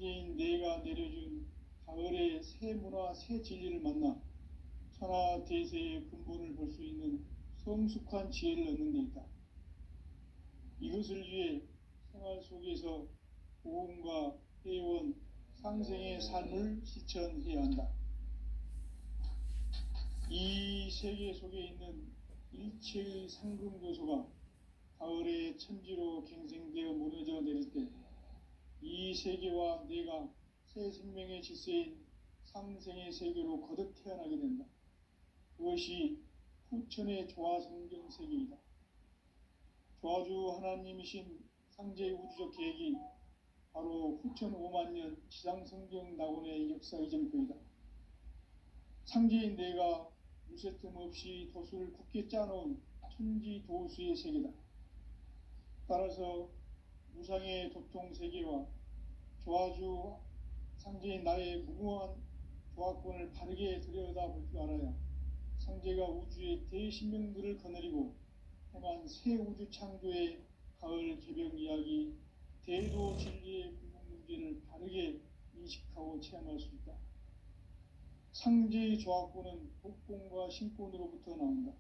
상제인 내가 내려준 가을의 새 문화, 새 진리를 만나 천하 대세의 근본을 볼 수 있는 성숙한 지혜를 얻는 데 있다. 이것을 위해 생활 속에서 고음과 회원, 상생의 삶을 실천해야 한다. 이 세계 속에 있는 일체의 상금 요소가 가을의 천지로 갱생되어 무너져 내릴 때 이 세계와 내가 새 생명의 질서인 상생의 세계로 거듭 태어나게 된다. 그것이 후천의 조화성경 세계이다. 조화주 하나님이신 상제의 우주적 계획이 바로 후천 5만년 지상성경 낙원의 역사 이전표이다. 상제인 내가 무쇠 틈 없이 도수를 굳게 짜놓은 천지도수의 세계다. 따라서 무상의 도통세계와 조화주 상제인 나의 무궁한 조화권을 바르게 들여다볼 줄 알아야 상제가 우주의 대신명들을 거느리고 행한 새 우주 창조의 가을 개벽 이야기, 대도 진리의 궁극 문제를 바르게 인식하고 체험할 수 있다. 상제의 조화권은 복권과 신권으로부터 나온다.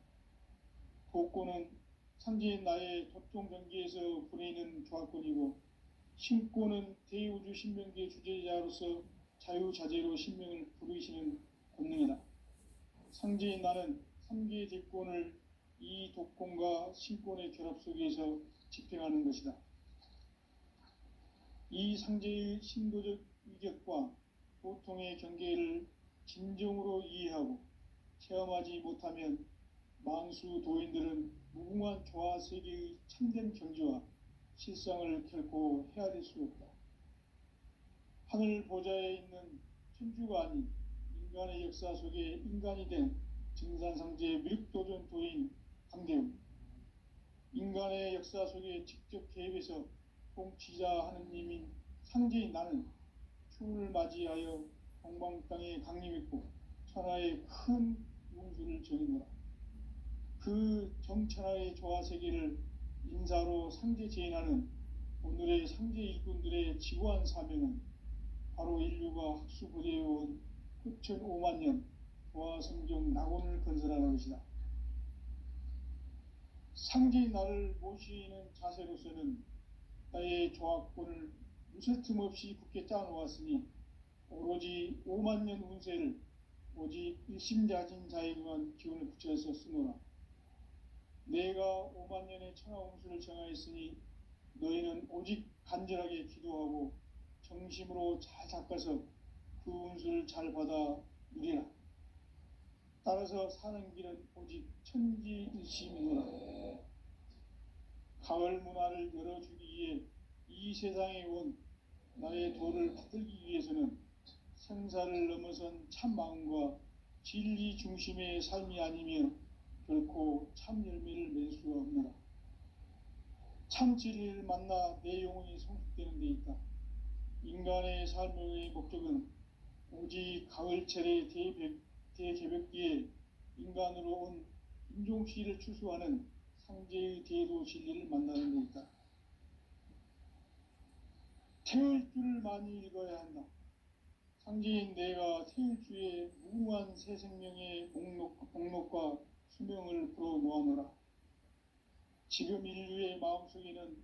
복권은 상제인 나의 도통 경계에서 보내는 조화권이고, 신권은 대우주 신명기의 주제자로서 자유자재로 신명을 부르시는 권능이다. 상제인 나는 3개의 대권을 이 독권과 신권의 결합 속에서 집행하는 것이다. 이 상제의 신도적 위격과 보통의 경계를 진정으로 이해하고 체험하지 못하면 만수 도인들은 무궁한 조화 세계의 참된 경지와 실상을 결코 헤아릴 수 없다. 하늘 보좌에 있는 천주가 아닌 인간의 역사 속에 인간이 된 증산상제의 미륵도전 도인 강대웅, 인간의 역사 속에 직접 개입해서 통치자 하느님인 상제인 나는 추운을 맞이하여 동방 땅에 강림했고 천하의 큰 운수를 정의노라. 그 정천하의 조화세계를 인사로 상제 제인하는 오늘의 상제 일꾼들의 지구한 사명은 바로 인류가 학수고대해온 후천 5만년 조화성경 낙원을 건설하는 것이다. 상제인 나를 모시는 자세로서는 나의 조화권을 무쇠 틈 없이 굳게 짜놓았으니 오로지 5만년 운세를 오직 일심자진 자에게만 기운을 붙여서 쓰노라. 내가 5만년의 천하 운수를 정하였으니 너희는 오직 간절하게 기도하고 정심으로 잘 닦아서 그 운수를 잘 받아 누리라. 따라서 사는 길은 오직 천지일심이노라. 가을 문화를 열어주기 위해 이 세상에 온 나의 도를 받들기 위해서는 생사를 넘어선 참 마음과 진리 중심의 삶이 아니면 결코 참 열매를 맺을 수가 없노라. 참 진리를 만나 내 영혼이 성숙되는 데 있다. 인간의 삶의 목적은 오직 가을철의 대개벽기에 인간으로 온 인종시를 추수하는 상제의 대도 진리를 만나는 데 있다. 태을 줄을 많이 읽어야 한다. 상제인 내가 태을 주의 무궁한 새 생명의 목록과 수명을 풀어 놓아노라. 지금 인류의 마음속에는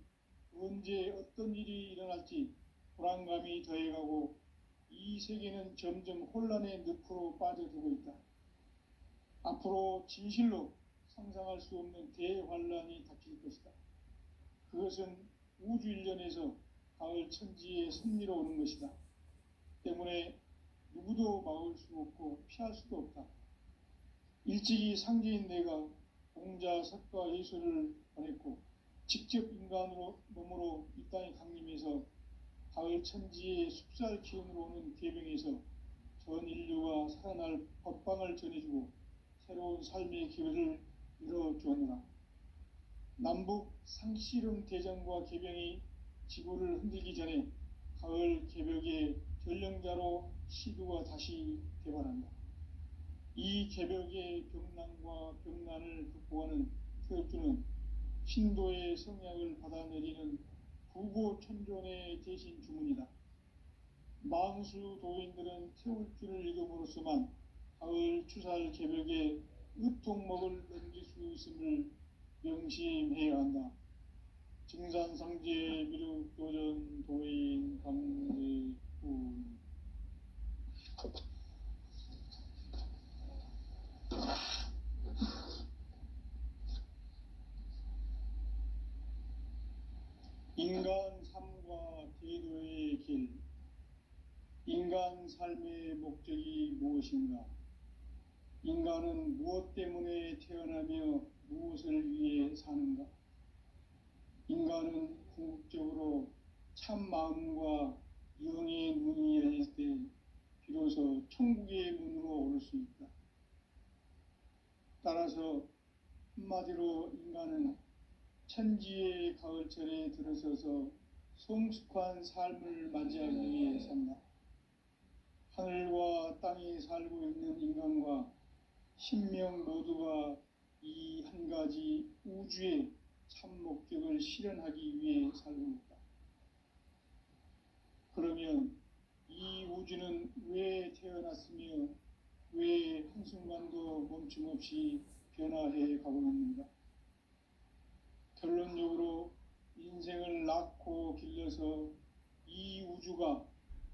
언제 어떤 일이 일어날지 불안감이 더해가고 이 세계는 점점 혼란의 늪으로 빠져들고 있다. 앞으로 진실로 상상할 수 없는 대환란이 닥칠 것이다. 그것은 우주 일련에서 가을 천지의 섭리로 오는 것이다. 때문에 누구도 막을 수 없고 피할 수도 없다. 일찍이 상제인 내가 공자, 석가, 예수를 보냈고 직접 인간으로 몸으로 이 땅에 강림해서 가을 천지의 숲살 기운으로 오는 계병에서 전 인류가 살아날 법방을 전해주고 새로운 삶의 기회를 열어주었노라. 남북 상씨름 대전과 개병이 지구를 흔들기 전에 가을 개벽의 전령자로 시두가 다시 개발한다. 이 개벽의 병난과 병난을 극복하는 태엽주는 신도의 성약을 받아내리는 구고천존의 대신 주문이다. 망수 도인들은 태울줄을 읽음으로써만 가을 추살 개벽에 으통먹을 넘길 수 있음을 명심해야 한다. 증산상제 미륵도전 도인 강대훈. 인간 삶과 대도의 길. 인간 삶의 목적이 무엇인가? 인간은 무엇 때문에 태어나며 무엇을 위해 사는가? 인간은 궁극적으로 참 마음과 영의 문이 열릴 때 비로소 천국의 문으로 오를 수 있다. 따라서 한마디로 인간은 천지의 가을철에 들어서서 성숙한 삶을 맞이하기 위해 산다. 하늘과 땅에 살고 있는 인간과 신명 모두가 이 한 가지 우주의 참 목적을 실현하기 위해 살고 있다. 그러면 이 우주는 왜 태어났으며 왜 한순간도 멈춤 없이 변화해 가고 있는가? 결론적으로 인생을 낳고 길러서 이 우주가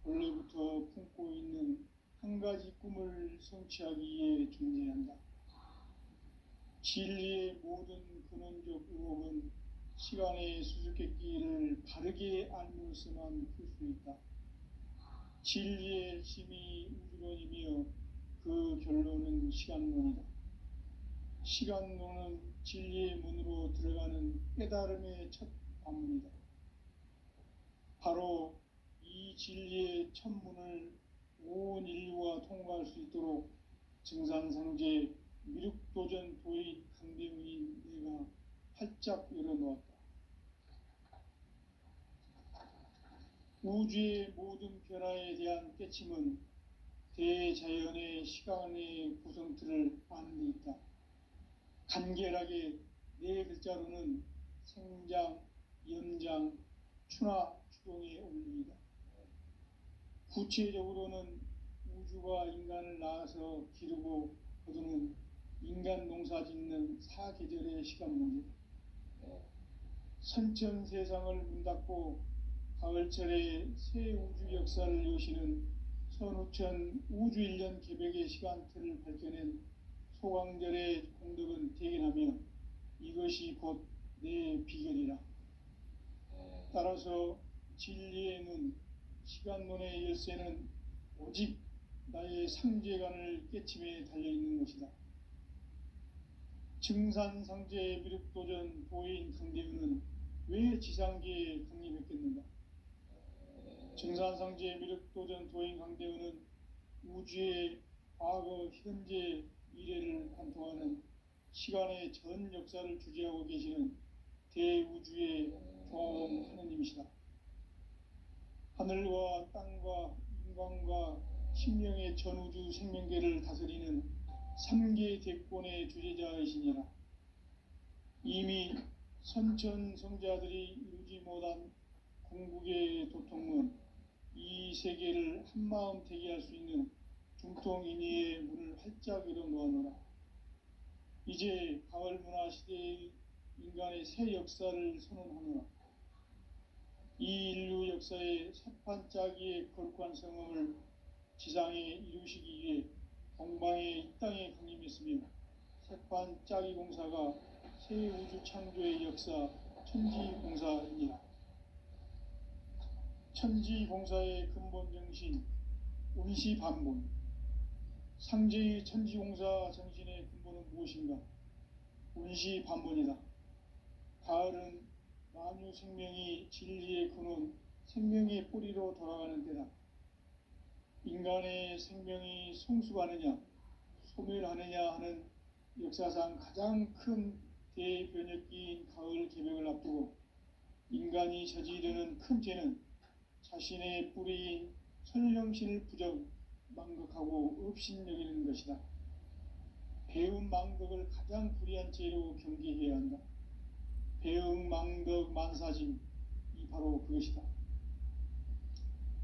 원래부터 품고 있는 한 가지 꿈을 성취하기 위해 존재한다. 진리의 모든 근원적 의혹은 시간의 수수께끼를 바르게 알므로서만 풀 수 있다. 진리의 힘이 우주론이며 그 결론은 시간론이다. 시간론은 진리의 문으로 들어가는 깨달음의 첫 관문이다. 바로 이 진리의 첫 문을 온 인류가 통과할 수 있도록 증산상제 미륵도전 도인 강대훈이 내가 활짝 열어놓았다. 우주의 모든 변화에 대한 깨침은 대자연의 시간의 구성틀을 아는 데 있다. 간결하게 네 글자로는 생장, 연장, 추나 추동의 원리이다. 구체적으로는 우주가 인간을 낳아서 기르고 거두는 인간 농사 짓는 사계절의 시간 문제. 선천 세상을 문 닫고 가을철에 새 우주 역사를 여시는 선우천 우주 1년 개벽의 시간틀을 밝혀낸 소강절의 공덕은 대견하며 이것이 곧 내 비결이라. 따라서 진리의 문, 시간론의 열쇠는 오직 나의 상제관을 깨침에 달려있는 것이다. 증산상제 미륵도전 도인 강대훈은 왜 지상계에 강림했겠는가? 증산상제 미륵도전 도인 강대훈은 우주의 과거, 현재, 미래를 관통하는 시간의 전 역사를 주재하고 계시는 대우주의 종엄 하느님이시다. 하늘과 땅과 인간과 신명의 전우주 생명계를 다스리는 3계 대권의 주재자이시니라. 이미 선천성자들이 이루지 못한 궁극의 도통문, 이 세계를 한마음 되게 할 수 있는 중통인의의 문을 활짝 열어놓아노라. 이제 가을 문화 시대의 인간의 새 역사를 선언하노라. 이 인류 역사의 새판짜기의 거룩한 성험을 지상에 이루시기 위해 동방의 이 땅에 강림했으며 새판짜기 공사가 새 우주 창조의 역사 천지공사이니라. 천지공사의 근본 정신 운시반본. 상제의 천지공사 정신의 근본은 무엇인가? 운시반본이다. 가을은 만유 생명이 진리의 근원, 생명의 뿌리로 돌아가는 때다. 인간의 생명이 성숙하느냐, 소멸하느냐 하는 역사상 가장 큰 대변혁기인 가을 개벽을 앞두고 인간이 저지르는 큰 죄는 자신의 뿌리인 설령신을 부정, 망덕하고 업신여기는 것이다. 배움 망덕을 가장 불의한 죄로 경계해야 한다. 배움 망덕 만사짐, 이 바로 그것이다.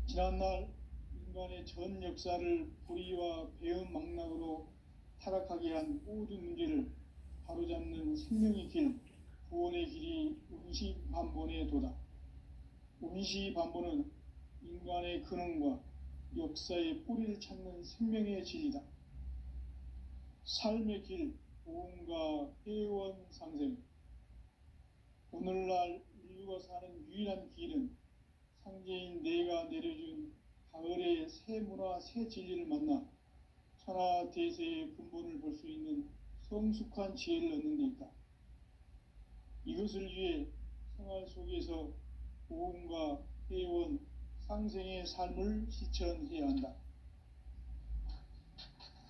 지난날 인간의 전 역사를 불의와 배은망락으로 타락하게 한 모든 문제를 바로잡는 생명의 길, 구원의 길이 운시반본의 도다. 운시반본은 인간의 근원과 역사의 뿌리를 찾는 생명의 진리다. 삶의 길, 보험과 회원 상생. 오늘날 인류가 사는 유일한 길은 상제인 내가 내려준 가을의 새 문화, 새 진리를 만나 천하 대세의 근본을 볼 수 있는 성숙한 지혜를 얻는 데 있다. 이것을 위해 생활 속에서 보험과 회원, 상생의 삶을 실천해야 한다.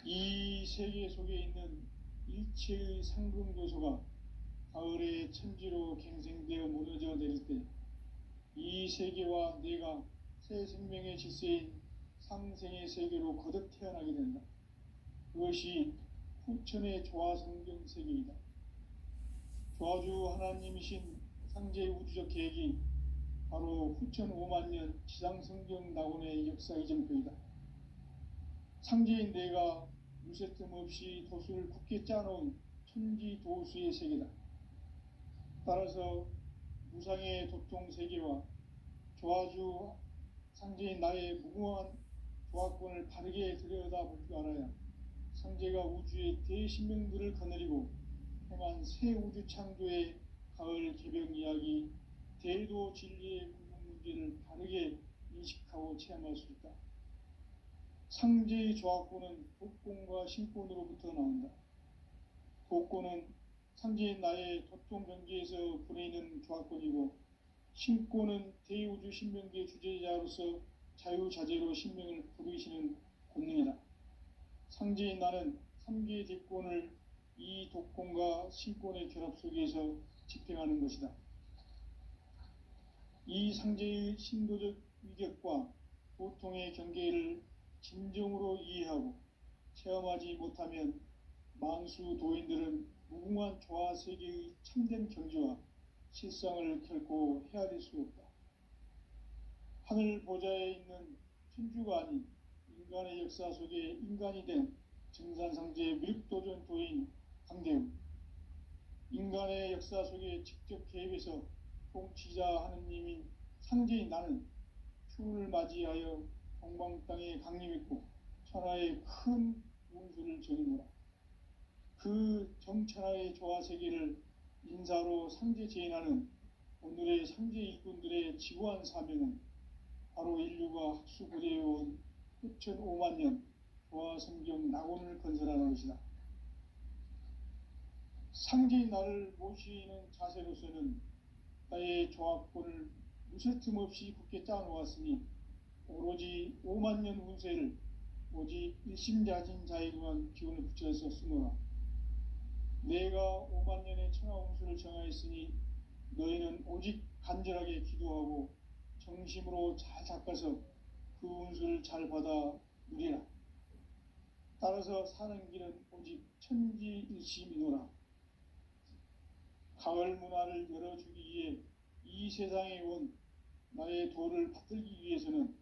이 세계 속에 있는 일체의 상승교소가 가을의 천지로 갱생되어 무너져 내릴 때 이 세계와 내가 새 생명의 질서인 상생의 세계로 거듭 태어나게 된다. 그것이 후천의 조화성경 세계이다. 조화주 하나님이신 상제의 우주적 계획이 바로 후천 5만 년 지상성경 낙원의 역사 이정표이다. 상제인 내가 무쇠 틈 없이 도수를 굳게 짜놓은 천지 도수의 세계다. 따라서 무상의 도통 세계와 조화주 상제인 나의 무궁한 조화권을 바르게 들여다볼 줄 알아야 상제가 우주의 대신명들을 거느리고 행한 새 우주 창조의 가을 개벽 이야기, 대도 진리의 궁극 문제를 바르게 인식하고 체험할 수 있다. 상제의 조화권은 독권과 신권으로부터 나온다. 독권은 상제인 나의 도통 경계에서 보내는 조화권이고, 신권은 대우주 신명계 주제자로서 자유자재로 신명을 부르시는 권능이다. 상제인 나는 3개의 대권을 이 독권과 신권의 결합 속에서 집행하는 것이다. 이 상제의 신도적 위격과 보통의 경계를 진정으로 이해하고 체험하지 못하면 만수 도인들은 무궁한 조화 세계의 참된 경지와 실상을 결코 헤아릴 수 없다. 하늘 보좌에 있는 천주가 아닌 인간의 역사 속에 인간이 된 증산상제의 미륵도전 도인 강대우, 인간의 역사 속에 직접 개입해서 통치자 하느님인 상제인 나는 추운을 맞이하여 동방 땅에 강림했고 천하의 큰 운수를 전이노라. 그 정천하의 조화세계를 인사로 상제 제인하는 오늘의 상제 일꾼들의 지구한 사명은 바로 인류가 학수고대해온 후천 5만 년 조화성경 낙원을 건설하는 것이다. 상제인 나를 모시는 자세로서는 나의 조화권을 무쇠 틈 없이 굳게 짜놓았으니 오로지 5만 년 운세를 오직 일심자진 자에게만 기운을 붙여서 쓰노라. 내가 5만 년의 천하 운수를 정하였으니 너희는 오직 간절하게 기도하고 정심으로 잘 닦아서 그 운수를 잘 받아 누리라. 따라서 사는 길은 오직 천지일심이노라. 가을 문화를 열어주기 위해 이 세상에 온 나의 도를 받들기 위해서는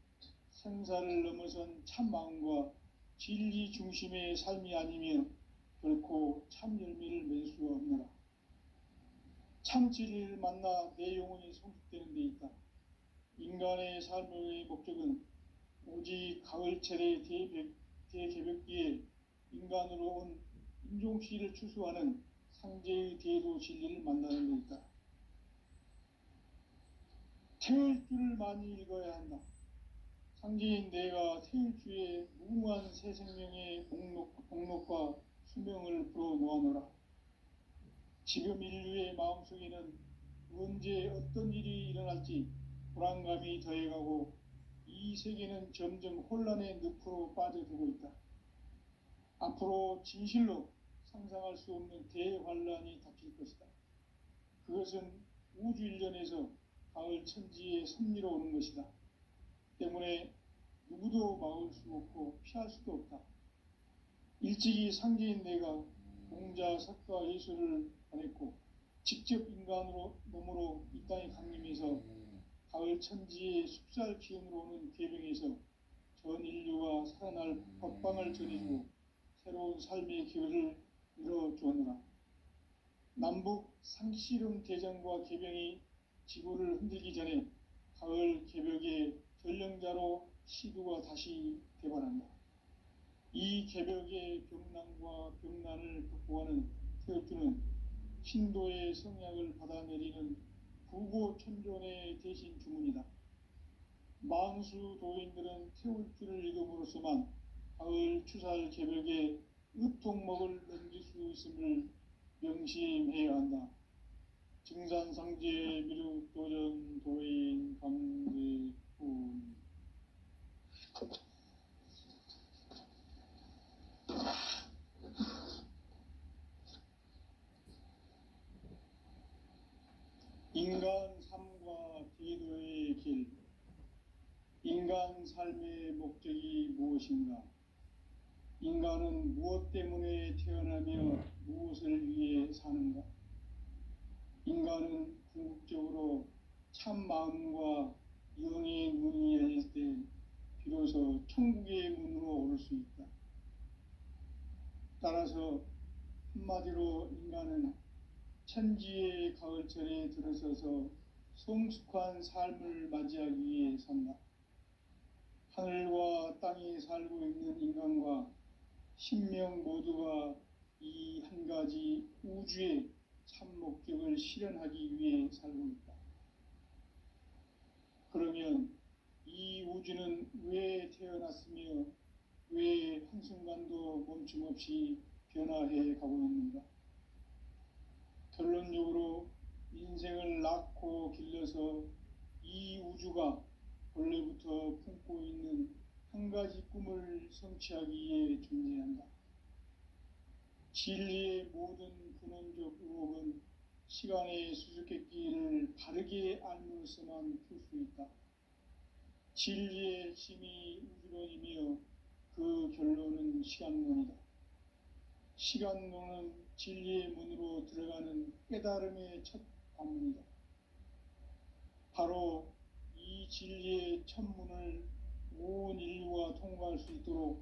생사를 넘어선 참 마음과 진리 중심의 삶이 아니면 결코 참 열매를 맺을 수가 없노라. 참 진리를 만나 내 영혼이 성숙되는 데 있다. 인간의 삶의 목적은 오직 가을철의 대개벽기에 인간으로 온 인종씨를 추수하는 상제의 대도 진리를 만나는 데 있다. 태울 줄을 많이 읽어야 한다. 상제인 내가 태울 주의 무궁한 새 생명의 목록과 수명을 불어 놓아노라. 지금 인류의 마음속에는 언제 어떤 일이 일어날지 불안감이 더해가고 이 세계는 점점 혼란의 늪으로 빠져들고 있다. 앞으로 진실로 상상할 수 없는 대환란이 닥칠 것이다. 그것은 우주 일련에서 가을 천지의 섭리로 오는 것이다. 때문에 누구도 막을 수 없고 피할 수도 없다. 일찍이 상제인 내가 공자, 석가, 예수를 보냈고 직접 인간으로 몸으로 이 땅에 강림해서 가을 천지의 숲살 기운으로 오는 계명에서 전 인류가 살아날 법방을 전해주고 새로운 삶의 기회를 열어주었노라. 남북 상씨름 대전과 개병이 지구를 흔들기 전에 가을 개벽의 전령자로 시두가 다시 개발한다. 이 개벽의 병난과 병난을 극복하는 태극주는 신도의 성약을 받아내리는 구고천존의 대신 주문이다. 만수 도인들은 태울주를 읽음으로써만 가을 추살 개벽에 으통먹을 넘길 수 있음을 명심해야 한다. 증산상제 미륵도전 도인 강제훈. 인간 삶과 기도의 길. 인간 삶의 목적이 무엇인가? 인간은 무엇 때문에 태어나며 무엇을 위해 사는가? 인간은 궁극적으로 참 마음과 영의 문이 열릴 때 비로소 천국의 문으로 오를 수 있다. 따라서 한마디로 인간은 천지의 가을철에 들어서서 성숙한 삶을 맞이하기 위해 산다. 하늘과 땅에 살고 있는 인간과 신명 모두가 이 한 가지 우주의 참 목적을 실현하기 위해 살고 있다. 그러면 이 우주는 왜 태어났으며 왜 한순간도 멈춤없이 변화해 가고 있는가? 결론적으로 인생을 낳고 길러서 이 우주가 원래부터 품고 있는 한 가지 꿈을 성취하기 위해 존재한다. 진리의 모든 근원적 의혹은 시간의 수수께끼를 바르게 알므로써만 풀 수 있다. 진리의 핵심이 우주론이며 그 결론은 시간론이다. 시간론은 진리의 문으로 들어가는 깨달음의 첫 관문이다. 바로 이 진리의 첫 문을 온 인류가 통과할 수 있도록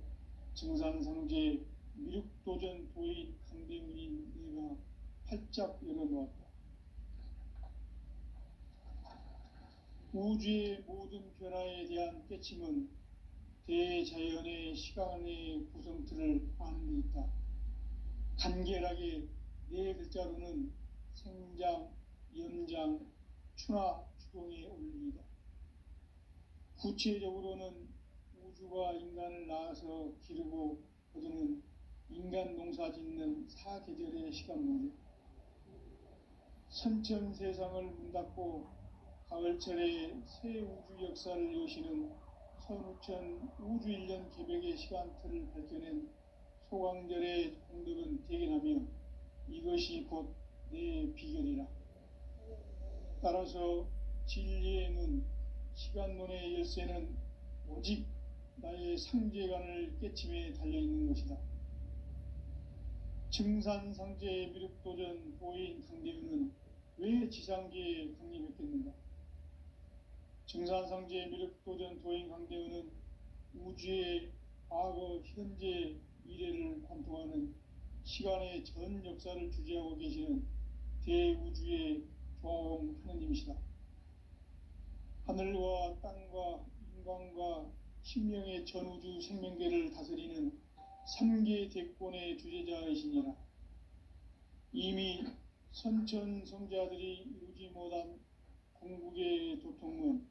증산상제 미륵도전 도인 강대훈인 내가 활짝 열어놓았다. 우주의 모든 변화에 대한 깨침은 대자연의 시간의 구성틀을 아는 데 있다. 간결하게 네 글자로는 생장, 연장, 추나 추동의 원리이다. 구체적으로는 우주가 인간을 낳아서 기르고 거두는 인간 농사 짓는 사계절의 시간론이다. 선천 세상을 문 닫고 가을철에 새 우주 역사를 여시는 선우천 우주 1년 개벽의 시간틀을 밝혀낸 소강절의 공덕은 대견하며 이것이 곧 내 비결이라. 따라서 진리의 눈, 시간론의 열쇠는 오직 나의 상제관을 깨침에 달려있는 것이다. 증산상제 미륵도전 도인 강대훈은 왜 지상계에 강림했겠는가? 증산상제 미륵도전 도인 강대훈은 우주의 과거, 현재, 미래를 관통하는 시간의 전 역사를 주재하고 계시는 대우주의 조화홍 하느님이시다. 하늘과 땅과 인간과 신명의 전우주 생명계를 다스리는 3계 대권의 주재자이시니라. 이미 선천성자들이 이루지 못한 궁극의 도통은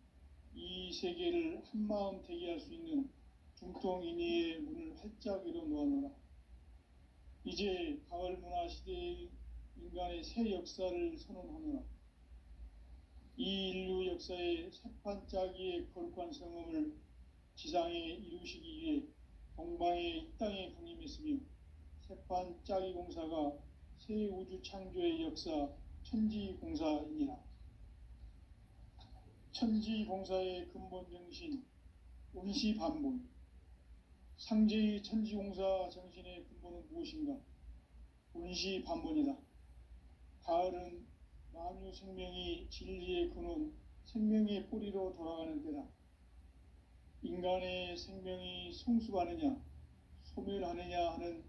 이 세계를 한마음 되게 할 수 있는 중통인의의 문을 활짝 열어놓았노라. 이제 가을 문화 시대의 인간의 새 역사를 선언하노라. 이 인류 역사의 새판짜기의 거룩한 성음을 지상에 이루시기 위해 동방의 이 땅에 강림했으며 새판짜기 공사가 새 우주 창조의 역사 천지공사이니라. 천지공사의 근본 정신 원시반본. 상제의 천지공사 정신의 근본은 무엇인가? 원시반본이다. 가을은 만유 생명이 진리의 근원, 생명의 뿌리로 돌아가는 때다. 인간의 생명이 성숙하느냐 소멸하느냐 하는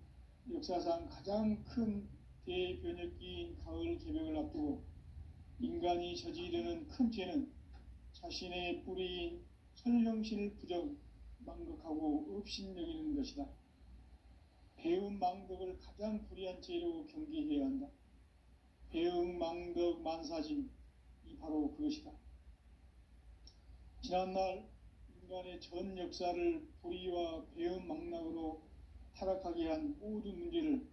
역사상 가장 큰 대변혁기인 가을 개벽을 앞두고 인간이 저지르는 큰 죄는 자신의 뿌리인 선령신을 망각하고 업신여기는 것이다. 배음 망덕을 가장 불의한 죄로 경계해야 한다. 배음 망덕 만사짐이 바로 그것이다. 지난날 인간의 전 역사를 불의와 배음 망락으로 타락하게 한 모든 문제를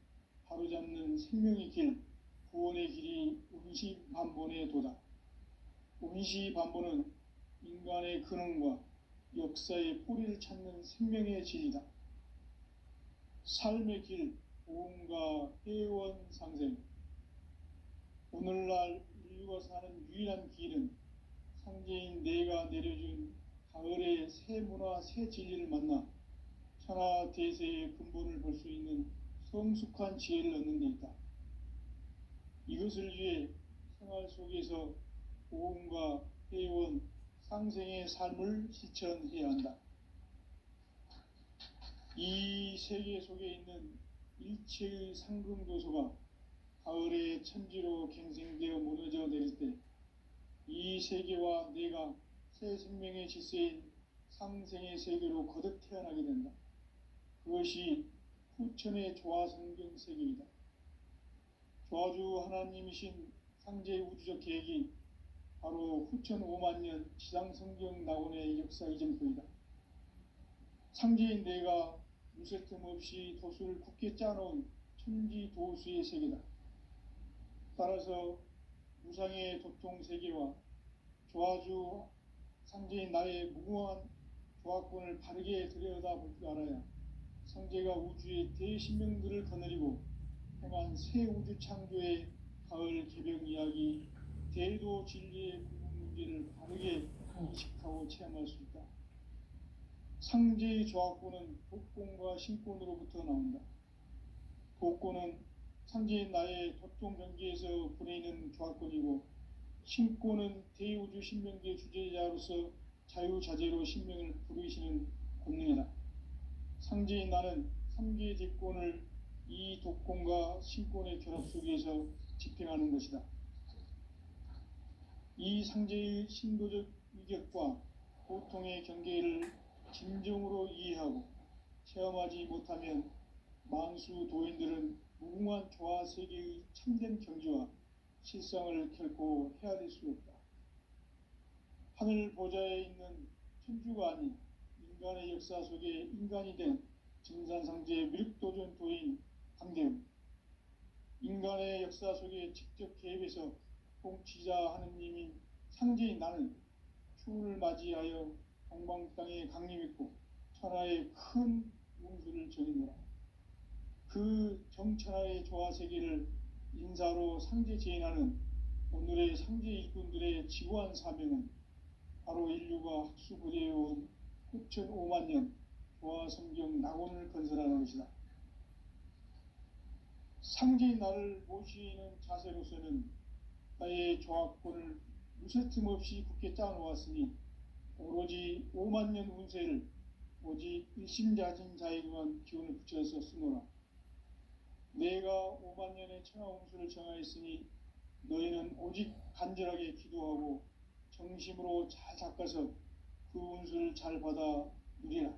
바로잡는 생명의 길, 구원의 길이 운시반본의 도다. 운시반본은 인간의 근원과 역사의 뿌리를 찾는 생명의 진리다. 삶의 길, 보험과 회원 상생. 오늘날 인류가 사는 유일한 길은 상제인 내가 내려준 가을의 새 문화, 새 진리를 만나 천하 대세의 근본을 볼 수 있는 성숙한 지혜를 얻는 데 있다. 이것을 위해 생활 속에서 보험과 회원, 상생의 삶을 실천해야 한다. 이 세계 속에 있는 일체의 상금도서가 가을의 천지로 갱생되어 무너져 내릴 때 이 세계와 내가 새 생명의 질서인 상생의 세계로 거듭 태어나게 된다. 그것이 후천의 조화성경 세계이다. 조화주 하나님이신 상제의 우주적 계획이 바로 후천 5만 년 지상성경 낙원의 역사 이전표이다. 상제인 내가 무쇠 틈 없이 도수를 굳게 짜놓은 천지 도수의 세계다. 따라서 무상의 도통 세계와 조화주 상제인 나의 무궁한 조화권을 바르게 들여다볼 줄 알아야 상제가 우주의 대신명들을 거느리고 행한 새 우주 창조의 가을 개벽 이야기, 대도 진리의 궁극 문제를 바르게 인식하고 체험할 수 있다. 상제의 조화권은 독권과 신권으로부터 나온다. 독권은 상제인 나의 도통 경계에서 보내는 조화권이고, 신권은 대우주 신명계 주제자로서 자유자재로 신명을 부르시는 권능이다. 상제인 나는 3개의 대권을 이 독권과 신권의 결합 속에서 집행하는 것이다. 이 상제의 신도적 위격과 고통의 경계를 진정으로 이해하고 체험하지 못하면 만수 도인들은 무궁한 조화 세계의 참된 경지와 실상을 결코 헤아릴 수 없다. 하늘 보좌에 있는 천주가 아닌 인간의 역사 속에 인간이 된 증산상제의 미륵도전 도인 강대웅, 인간의 역사 속에 직접 개입해서 통치자 하느님인 상제인 나는 추운을 맞이하여 동방 땅에 강림했고 천하의 큰 용수를 전이노라. 그 정천하의 조화 세계를 인사로 상제 제인하는 오늘의 상제 일꾼들의 지구한 사명은 바로 인류가 학수고대해온 후천 5만 년 조화 성경 낙원을 건설하는 것이다. 상제인 나를 모시는 자세로서는 나의 조화권을 무쇠틈 없이 굳게 짜놓았으니 오로지 5만 년 운세를 오직 일심자진 자에게만 기운을 붙여서 쓰노라. 내가 5만 년의 천하 운수를 정하였으니 너희는 오직 간절하게 기도하고 정심으로 잘 닦아서 그 운수를 잘 받아 누리라.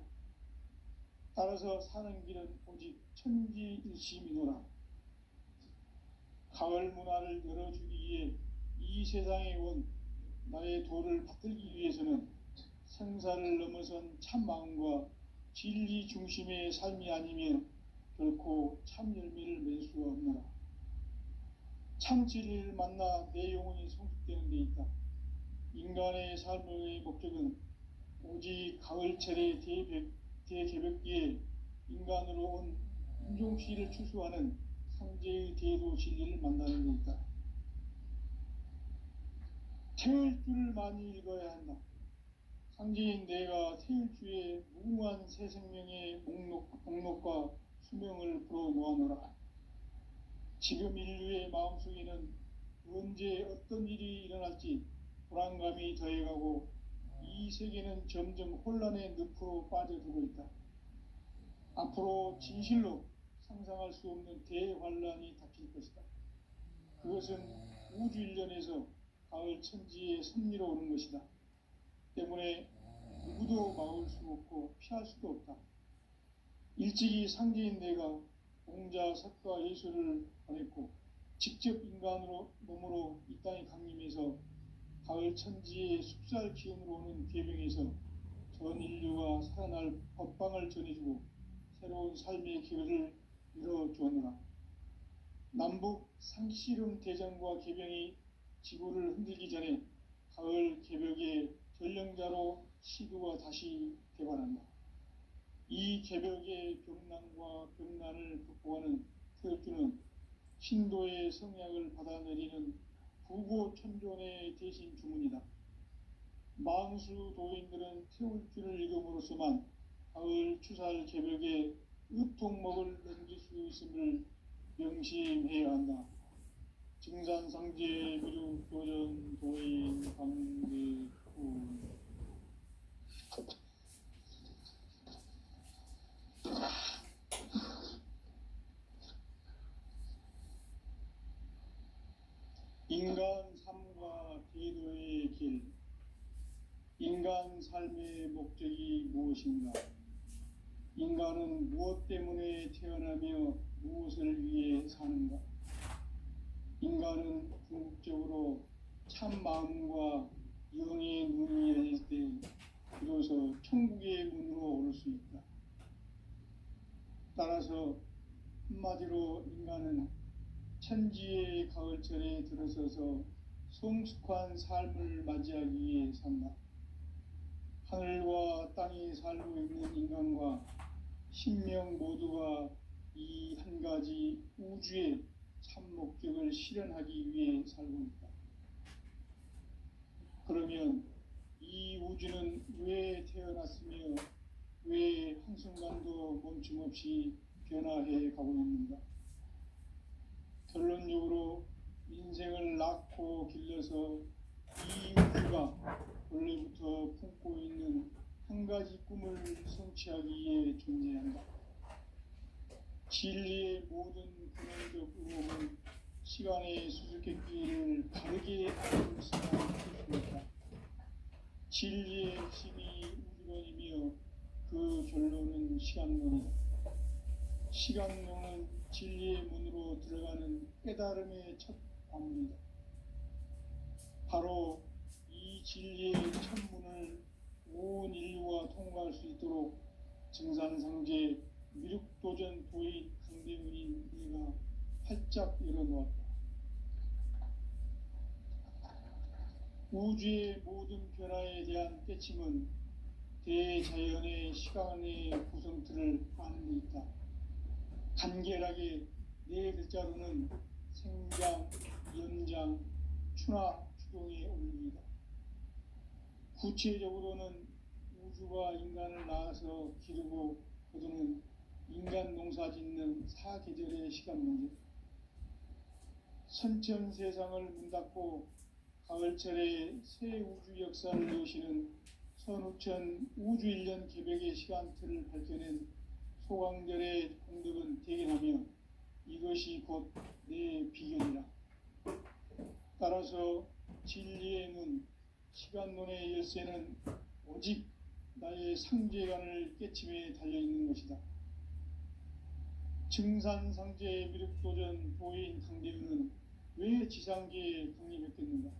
따라서 사는 길은 오직 천지일심이노라. 가을 문화를 열어주기 위해 이 세상에 온 나의 도를 받들기 위해서는 생사를 넘어선 참 마음과 진리 중심의 삶이 아니면 결코 참 열매를 맺을 수가 없노라. 참 진리를 만나 내 영혼이 성숙되는 데 있다. 인간의 삶의 목적은 오직 가을철의 대개벽기에 인간으로 온 인종씨를 추수하는 상제의 대도 진리를 만나는 데 있다. 태울 줄을 많이 읽어야 한다. 상제인 내가 태울주의 무궁한 새 생명의 목록과 수명을 불어 모아놓으라. 지금 인류의 마음속에는 언제 어떤 일이 일어날지 불안감이 더해가고 이 세계는 점점 혼란의 늪으로 빠져들고 있다. 앞으로 진실로 상상할 수 없는 대환란이 닥칠 것이다. 그것은 우주 일련에서 가을 천지의 섭리로 오는 것이다. 때문에 누구도 막을 수 없고 피할 수도 없다. 일찍이 상제인 내가 공자, 석가, 예수를 보냈고 직접 인간으로 몸으로 이 땅에 강림해서 가을 천지의 숲살 기운으로 오는 계명에서 전 인류가 살아날 법방을 전해주고 새로운 삶의 기회를 열어주었노라. 남북 상씨름 대전과 개병이 지구를 흔들기 전에 가을 개벽의 전령자로 시도가 다시 개관한다. 이 개벽의 병난과 병난을 극복하는 태엽주는 신도의 성약을 받아내리는 부고천존의 대신 주문이다. 망수 도인들은 태울주를 읽음으로써만 가을 추살 개벽에 의통목을 넘길 수 있음을 명심해야 한다. 증산상제 미륵도전 도인 강대훈. 인간 삶과 기도의 길. 인간 삶의 목적이 무엇인가? 인간은 무엇 때문에 태어나며 무엇을 위해 사는가? 인간은 궁극적으로 참 마음과 영의 눈이 열릴 때 비로소 천국의 문으로 오를 수 있다. 따라서 한마디로 인간은 천지의 가을철에 들어서서 성숙한 삶을 맞이하기 위해 산다. 하늘과 땅에 살고 있는 인간과 신명 모두가 이 한 가지 우주의 참 목적을 실현하기 위해 살고 있다. 그러면 이 우주는 왜 태어났으며 왜 한순간도 멈춤없이 변화해 가고 있는가? 결론적으로 인생을 낳고 길러서 이 우주가 원래부터 품고 있는 한 가지 꿈을 성취하기 위해 존재한다. 진리의 모든 근원적 의혹은 시간의 수수께끼를 바르게 아는 순간 필수있다. 진리의 핵심이 우주론이며 그 결론은 시간론이다. 시간론은 진리의 문으로 들어가는 깨달음의 첫 관문이다. 바로 이 진리의 첫 문을 온 인류가 통과할 수 있도록 증산상제 미륵도전 도인 강대훈인 네가 활짝 열어놓았다. 우주의 모든 변화에 대한 깨침은 대자연의 시간의 구성틀을 아는 데 있다. 간결하게 네 글자로는 생장, 연장, 추나 추동의 원리이다. 구체적으로는 우주가 인간을 낳아서 기르고 거두는 인간 농사 짓는 사계절의 시간 문제. 선천 세상을 문 닫고 가을철에 새 우주 역사를 여시는 선우천 우주일년 개벽의 시간틀을 밝혀낸 소강절의 공덕은 대견하며 이것이 곧 내 비결이라. 따라서 진리의 문, 시간론의 열쇠는 오직 나의 상제관을 깨침에 달려있는 것이다. 증산상제 미륵도전 도인 강대훈은 왜 지상계에 강림했겠는가?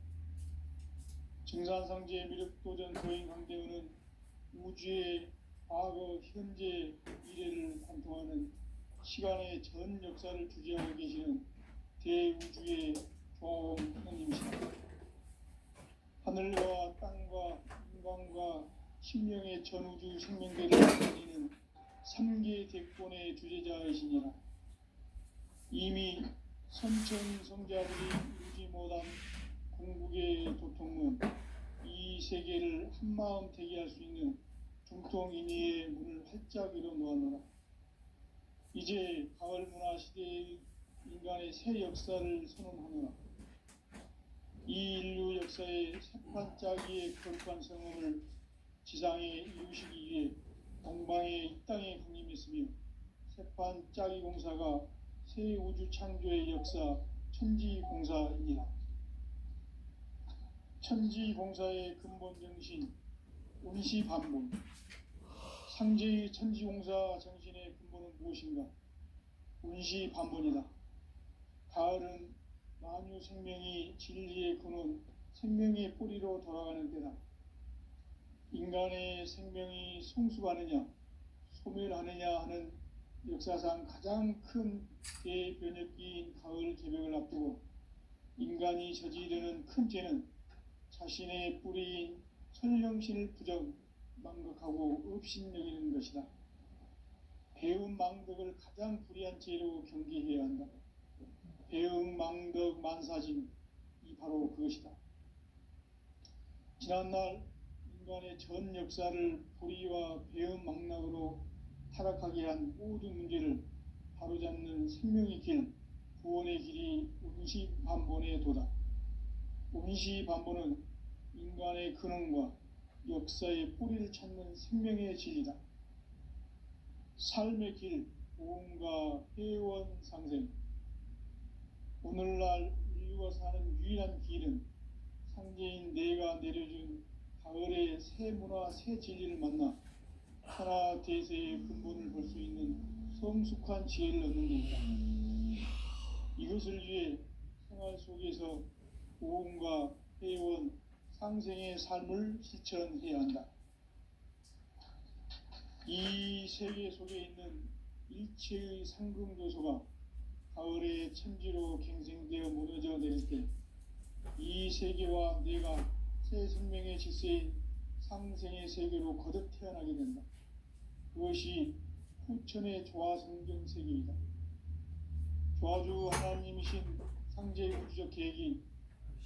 증산상제 미륵도전 도인 강대훈은 우주의 과거, 현재, 미래를 관통하는 시간의 전 역사를 주재하고 계시는 대우주의 종하나님이시다. 하늘과 땅과 인간과 신명의 전우주 생명계를 다니는 3개 대권의 주제자이시니라. 이미 선천성자들이 이루지 못한 궁극의 도통은 이 세계를 한마음 되게 할 수 있는 중통인의의 문을 활짝 열어놓았노라. 이제 가을 문화 시대의 인간의 새 역사를 선언하노라. 이 인류 역사의 세판짜기의 거룩한 성음을 지상에 이루시기 위해 동방의 이 땅에 강림했으며 세판짜기 공사가 새 우주 창조의 역사 천지공사입니다. 천지공사의 근본 정신 운시반본. 상제의 천지공사 정신의 근본은 무엇인가? 운시반본이다. 가을은 만유 생명이 진리의 근원, 생명의 뿌리로 돌아가는 때다. 인간의 생명이 성숙하느냐, 소멸하느냐 하는 역사상 가장 큰 대변혁기인 가을 개벽을 앞두고 인간이 저지르는 큰 죄는 자신의 뿌리인 설령신을 부정, 망각하고 업신여기는 것이다. 배움 망덕을 가장 불의한 죄로 경계해야 한다. 배움 망덕 만사짐이 바로 그것이다. 지난날 인간의 전 역사를 불의와 배움 망락으로 타락하게 한 모든 문제를 바로잡는 생명의 길, 구원의 길이 운시반본의 도다. 운시반본은 인간의 근원과 역사의 뿌리를 찾는 생명의 진리다. 삶의 길, 보험과 회원 상생. 오늘날 인류가 사는 유일한 길은 상제인 내가 내려준 가을의 새 문화, 새 진리를 만나 하나 대세의 근본을 볼 수 있는 성숙한 지혜를 얻는 데 있다. 이것을 위해 생활 속에서 보험과 회원, 상생의 삶을 실천해야 한다. 이 세계 속에 있는 일체의 상금조소가 가을의 천지로 갱생되어 무너져 내릴 때 이 세계와 내가 새 생명의 질서인 상생의 세계로 거듭 태어나게 된다. 그것이 후천의 조화성경 세계이다. 조화주 하나님이신 상제의 우주적 계획이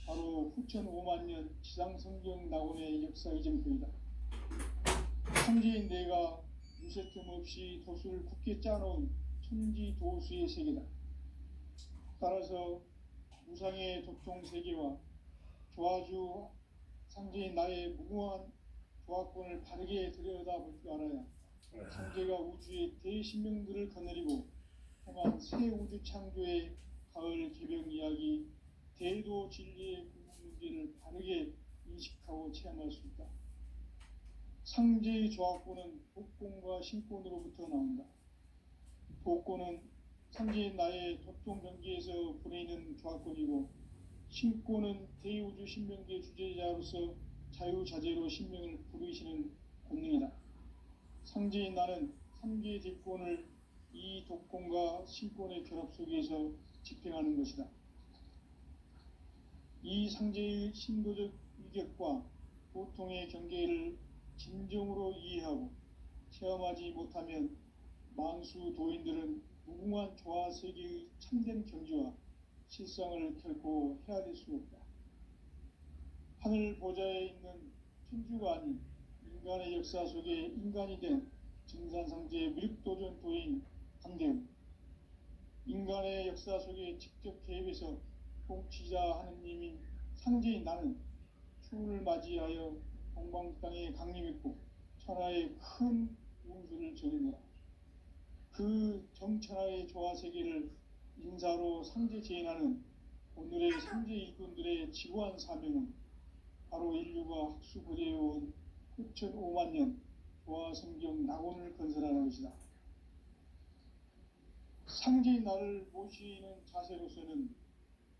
바로 후천 5만 년 지상성경 낙원의 역사 이전표이다. 상제인 내가 무쇠틈 없이 도수를 굳게 짜놓은 천지도수의 세계다. 따라서 무상의 도통 세계와 조화주 상제인 나의 무궁한 조화권을 바르게 들여다볼 줄 알아야 상제가 우주의 대신명들을 거느리고 행한 새 우주 창조의 가을 개벽 이야기, 대도 진리의 궁극 문제를 바르게 인식하고 체험할 수 있다. 상제의 조화권은 복권과 신권으로부터 나온다. 복권은 상제인 나의 도통 경계에서 보내는 조화권이고, 신권은 대우주 신명계 주제자로서 자유자재로 신명을 부르시는 권능이다. 상제인 나는 3개의 대권을 이 독권과 신권의 결합 속에서 집행하는 것이다. 이 상제의 신도적 위격과 보통의 경계를 진정으로 이해하고 체험하지 못하면 만수 도인들은 무궁한 조화 세계의 참된 경지와 실상을 결코 헤아릴 수 없다. 하늘 보좌에 있는 천주가 아닌 인간의 역사 속에 인간이 된 증산상제의 미륵도전 도인 강대우, 인간의 역사 속에 직접 개입해서 통치자 하느님인 상제인 나는 추운을 맞이하여 동방 땅에 강림했고 천하의 큰 운수를 전했노라. 그 정천하의 조화 세계를 인사로 상제 제인하는 오늘의 상제 일꾼들의 지구한 사명은 바로 인류가 학수고대해온 후천 5만 년 조화 성경 낙원을 건설하는 것이다. 상제인 나를 모시는 자세로서는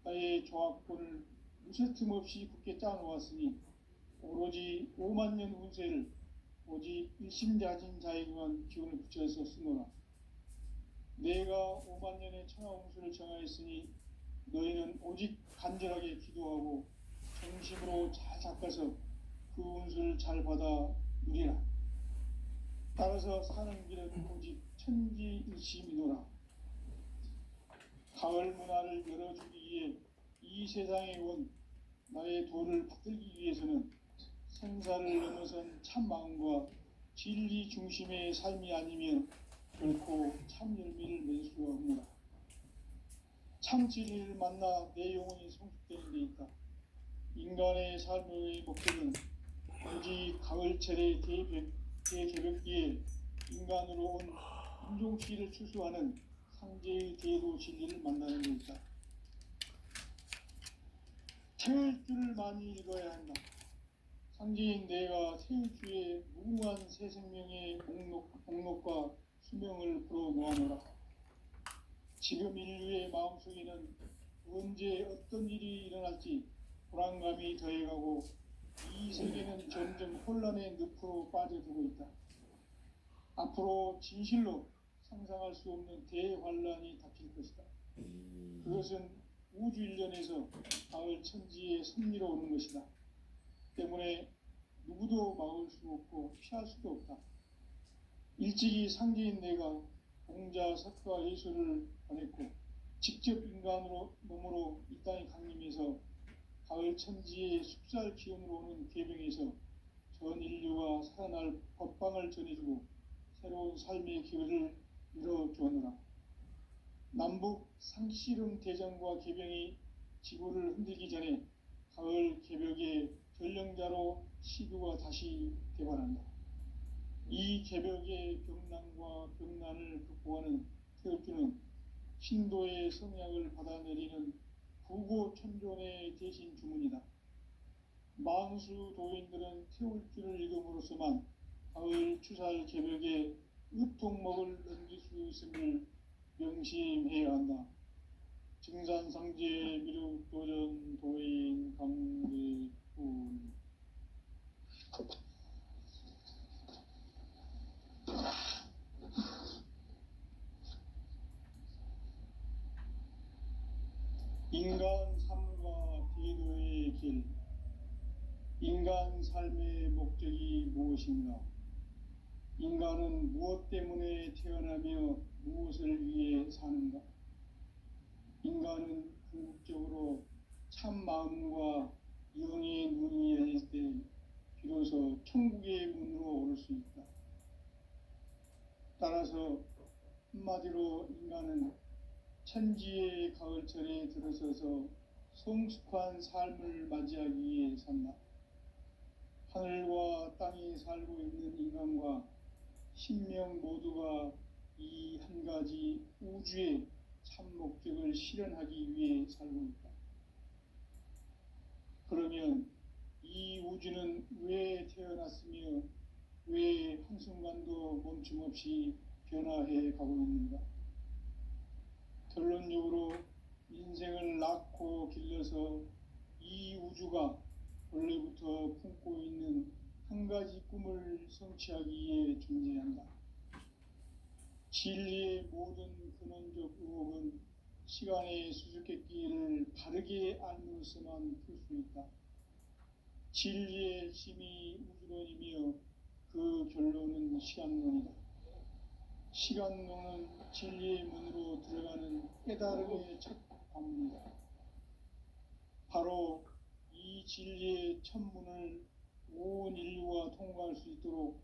나의 조화권을 무쇠틈 없이 굳게 짜놓았으니 오로지 5만 년 운세를 오직 일심자진 자에게만 기운을 붙여서 쓰노라. 내가 5만 년의 천하 운수를 정하였으니 너희는 오직 간절하게 기도하고 정심으로 잘 닦아서 그 운수를 잘 받아 누리라. 따라서 사는 길은 오직 천지일심이노라. 가을 문화를 열어주기 위해 이 세상에 온 나의 도를 받들기 위해서는 생사를 넘어선 참 마음과 진리 중심의 삶이 아니면 결코 참 열매를 맺을 수가 없노라. 참 진리를 만나 내 영혼이 성숙되는 데 있다. 인간의 삶의 목적은 오직 가을철의 대개벽기에 인간으로 온 인종씨를 추수하는 상제의 대도 진리를 만나는 것이다. 태울 줄을 많이 읽어야 한다. 상제인 내가 태울 주의 무궁한 새 생명의 목록과 수명을 풀어 놓아노라. 지금 인류의 마음속에는 언제 어떤 일이 일어날지 불안감이 더해가고 이 세계는 점점 혼란의 늪으로 빠져들고 있다. 앞으로 진실로 상상할 수 없는 대환란이 닥칠 것이다. 그것은 우주 일련에서 가을 천지의 섭리로 오는 것이다. 때문에 누구도 막을 수 없고 피할 수도 없다. 일찍이 상제인 내가 공자, 석가, 예수를 보냈고 직접 인간으로 몸으로 이 땅에 강림해서 가을 천지의 숙살 기운으로 오는 계병에서 전 인류가 살아날 법방을 전해주고 새로운 삶의 기회를 열어주었노라. 남북 상씨름 대전과 계병이 지구를 흔들기 전에 가을 개벽의 전령자로 시두가 다시 대발한다. 이 개벽의 병난과 병난을 극복하는 태엽주는 신도의 성약을 받아내리는 부고천존의 대신 주문이다. 만수 도인들은 태울주를 읽음으로써만 가을 추살 개벽의 으통목을 넘길 수 있음을 명심해야 한다. 증산상제 미륵도전 도인 강대군. 인간 삶과 대도의 길. 인간 삶의 목적이 무엇인가? 인간은 무엇 때문에 태어나며 무엇을 위해 사는가? 인간은 궁극적으로 참 마음과 영의 눈이 열릴 때 비로소 천국의 문으로 오를 수 있다. 따라서 한마디로 인간은 천지의 가을철에 들어서서 성숙한 삶을 맞이하기 위해 산다. 하늘과 땅에 살고 있는 인간과 신명 모두가 이 한 가지 우주의 참 목적을 실현하기 위해 살고 있다. 그러면 이 우주는 왜 태어났으며 왜 한순간도 멈춤없이 변화해 가고 있는가? 결론적으로 인생을 낳고 길러서 이 우주가 원래부터 품고 있는 한 가지 꿈을 성취하기 위해 존재한다. 진리의 모든 근원적 의혹은 시간의 수수께끼를 바르게 알므로서만 풀 수 있다. 진리의 힘이 우주론이며 그 결론은 시간론이다. 시간론은 진리의 문으로 들어가는 깨달음의 첫 관문이다. 바로 이 진리의 첫 문을 온 인류가 통과할 수 있도록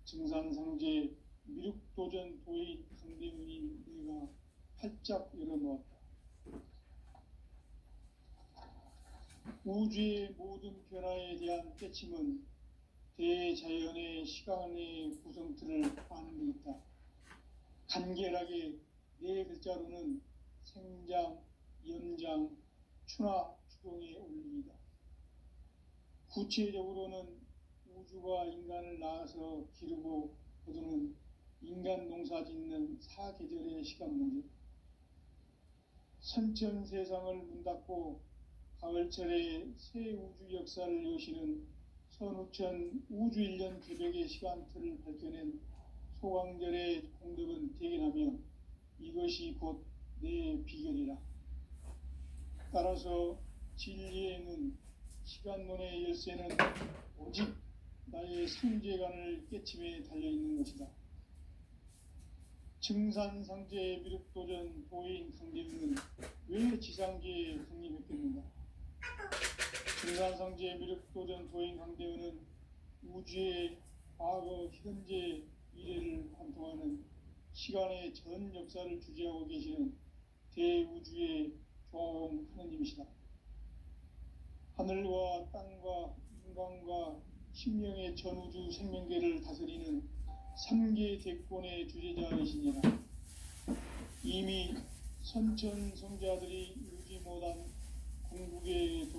증산상제 미륵도전 도인 강대문인 내가 활짝 열어놓았다. 우주의 모든 변화에 대한 깨침은 대자연의 시간의 구성틀을 아는 데 있다. 간결하게 네 글자로는 생장, 연장, 추나 추동의 원리이다. 구체적으로는 우주가 인간을 낳아서 기르고 거두는 인간 농사 짓는 사계절의 시간 문제, 선천 세상을 문 닫고 가을철에 새 우주 역사를 여시는 선우천 우주일년 개벽의 시간틀을 밝혀낸 소강절의 공덕은 대견하며 이것이 곧 내 비결이라. 따라서 진리의 눈, 시간론의 열쇠는 오직 나의 상제관을 깨침에 달려있는 것이다. 증산상제 미륵도전 도인 강대문은 왜 지상계에 강림했겠는가? 증산상제 미륵도전 도인 강대문은 우주의 과거, 현재, 미래를 관통하는 시간의 전 역사를 주재하고 계시는 대우주의 조화홍 하느님이시다. 하늘과 땅과 인간과 신명의 전우주 생명계를 다스리는 삼계 대권의 주제자이시니라. 이미 선천성자들이 이루지 못한 궁극의